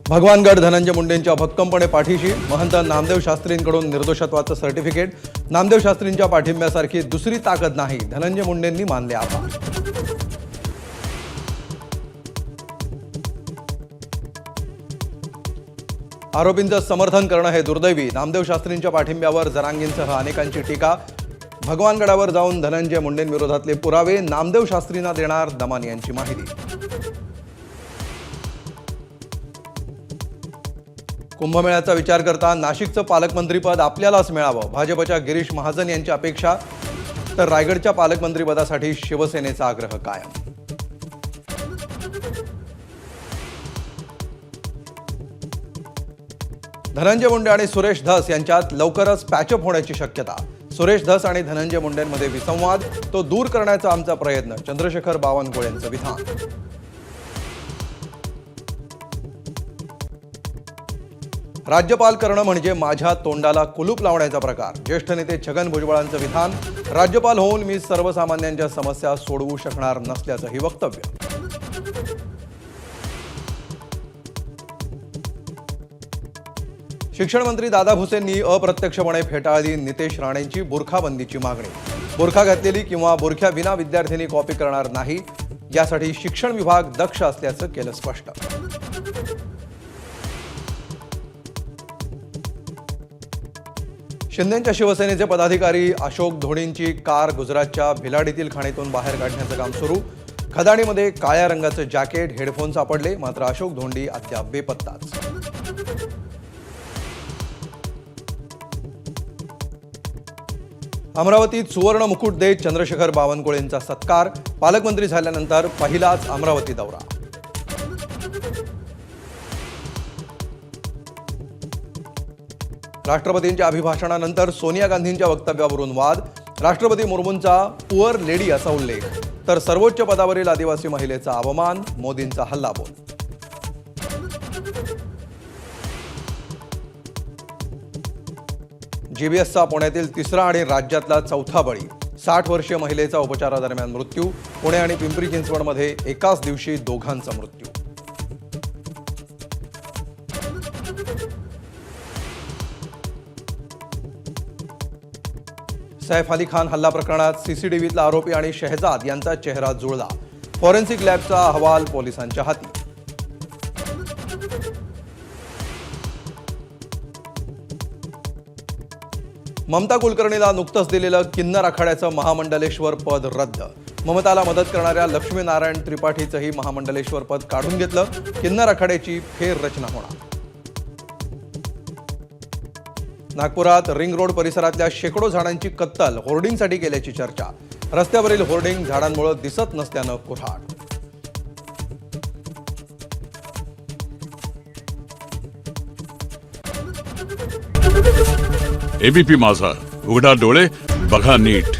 भगवानगड धनंजय मुंडेंच्या भक्कमपणे पाठीशी महंत नामदेव शास्त्रींकडून निर्दोषत्वाचं सर्टिफिकेट। नामदेव शास्त्रींच्या पाठिंब्यासारखी दुसरी ताकद नाही, धनंजय मुंडेंनी मानले आभार। आरोपींचं समर्थन करणं हे दुर्दैवी, नामदेव शास्त्रींच्या पाठिंब्यावर जरांगींसह अनेकांची टीका। भगवानगडावर जाऊन धनंजय मुंडेंविरोधातले पुरावे नामदेव शास्त्रींना देणार, दमान यांची माहिती। कुंभमेळ्याचा विचार करता नाशिकचं पालकमंत्रीपद आपल्यालाच मिळावं, भाजपच्या गिरीश महाजन यांची अपेक्षा, तर रायगडच्या पालकमंत्रीपदासाठी शिवसेनेचा आग्रह कायम। धनंजय मुंडे आणि सुरेश धस यांच्यात लवकरच पॅचअप होण्याची शक्यता। सुरेश धस आणि धनंजय मुंडेंमध्ये विसंवाद, तो दूर करण्याचा आमचा प्रयत्न, चंद्रशेखर बावनकुळे यांचं विधान। राज्यपाल करणं म्हणजे माझ्या तोंडाला कुलूप लावण्याचा प्रकार, ज्येष्ठ नेते छगन भुजबळांचं विधान। राज्यपाल होऊन मी सर्वसामान्यांच्या समस्या सोडवू शकणार नसल्याचंही वक्तव्य। शिक्षण मंत्री दादा भुसेंनी अप्रत्यक्षपणे फेटाळली नितेश राणेंची बुरखाबंदीची मागणी। बुरखा घातलेली किंवा बुरख्याविना विद्यार्थिनी कॉपी करणार नाही, यासाठी शिक्षण विभाग दक्ष असल्याचं केलं स्पष्ट। शिंदेंच्या शिवसेनेचे पदाधिकारी अशोक धोणींची कार गुजरातच्या भिलाडीतील खाणीतून बाहेर काढण्याचं काम सुरू। खदाणीमध्ये काळ्या रंगाचं जॅकेट, हेडफोन सापडले, मात्र अशोक धोंडी अद्याप बेपत्ताच। अमरावतीत सुवर्ण मुकुट देत चंद्रशेखर बावनकुळेंचा सत्कार, पालकमंत्री झाल्यानंतर पहिलाच अमरावती दौरा। राष्ट्रपतींच्या अभिभाषणानंतर सोनिया गांधींच्या वक्तव्यावरून वाद, राष्ट्रपती मुर्मूंचा पुअर लेडी असा उल्लेख, तर सर्वोच्च पदावरील आदिवासी महिलेचा अवमान, मोदींचा हल्लाबोल। जीबीएसचा पुण्यातील तिसरा आणि राज्यातला चौथा बळी, 60 वर्षीय महिलेचा उपचारादरम्यान मृत्यू। पुणे आणि पिंपरी चिंचवडमध्ये एकाच दिवशी दोघांचा मृत्यू। सैफ अली खान हल्ला प्रकरणात सीसीटीव्हीतला आरोपी आणि शहजाद यांचा चेहरा जुळला, फॉरेन्सिक लॅबचा अहवाल पोलिसांच्या हाती। ममता कुलकर्णीला नुकतंच दिलेलं किन्नर आखाड्याचं महामंडलेश्वर पद रद्द, ममताला मदत करणाऱ्या लक्ष्मीनारायण त्रिपाठीचंही महामंडलेश्वर पद काढून घेतलं, किन्नर आखाड्याची फेररचना होणार। नागपुरात रिंग रोड परिसरातल्या शेकडो झाडांची कत्तल होर्डिंगसाठी केल्याची चर्चा, रस्त्यावरील होर्डिंग झाडांमुळे दिसत नसल्यानं कुऱ्हाड। एबीपी माझा, उघडा डोळे बघा नीट।